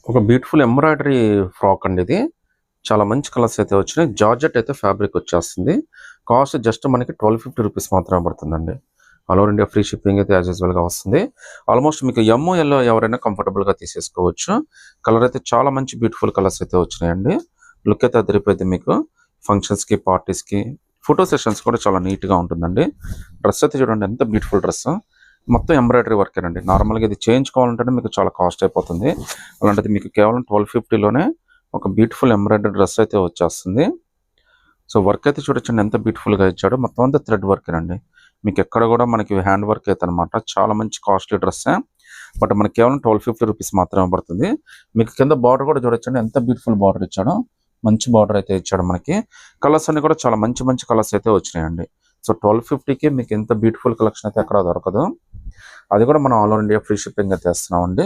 ఒక beautiful embroidery frock అండి ఇది. చాలా మంచి కలర్స్ అయితే వచ్చినాయి. జార్జెట్ అయితే ఫ్యాబ్రిక్ వచ్చేస్తుంది. కాస్ట్ జస్ట్ మనకి 1250 రూపీస్ మాత్రమే పడుతుందండి. All over India free shipping అయితే యాజ్ యూజువల్గా వస్తుంది. ఆల్మోస్ట్ మీకు ఎల్లో ఎవరైనా కంఫర్టబుల్గా తీసేసుకోవచ్చు. కలర్ అయితే చాలా మంచి బ్యూటిఫుల్ కలర్స్ అయితే వచ్చినాయండి. లుక్ అయితే అదిరిపోయింది మీకు. ఫంక్షన్స్కి, పార్టీస్కి, ఫోటో సెషన్స్ కూడా చాలా నీట్గా ఉంటుందండి. డ్రెస్ అయితే చూడండి ఎంత బ్యూటిఫుల్ డ్రెస్. మొత్తం ఎంబ్రాయిడరీ వర్కేనండి. నార్మల్గా ఇది చేయించుకోవాలంటే మీకు చాలా కాస్ట్ అయిపోతుంది. అలాంటిది మీకు కేవలం 1250లోనే ఒక బ్యూటిఫుల్ ఎంబ్రాయిడరీ డ్రెస్ అయితే వచ్చేస్తుంది. సో వర్క్ అయితే చూడొచ్చండి ఎంత బ్యూటిఫుల్గా ఇచ్చాడో. మొత్తం అంతా థ్రెడ్ వర్కేనండి. మీకు ఎక్కడ కూడా మనకి హ్యాండ్ వర్క్ అయితే అనమాట. చాలా మంచి కాస్ట్లీ డ్రెస్సే. బట్ మనకి కేవలం 1250 రూపీస్ మాత్రమే పడుతుంది. మీకు కింద బార్డర్ కూడా చూడొచ్చండి ఎంత బ్యూటిఫుల్ బార్డర్ ఇచ్చాడో. మంచి బార్డర్ అయితే ఇచ్చాడు మనకి. కలర్స్ అన్ని కూడా చాలా మంచి మంచి కలర్స్ అయితే వచ్చినాయండి. సో 1250కి మీకు ఎంత బ్యూటిఫుల్ కలెక్షన్ అయితే ఎక్కడ దొరకదు. అది కూడా మనం all over India free shipping అయితే ఇస్తున్నామండి.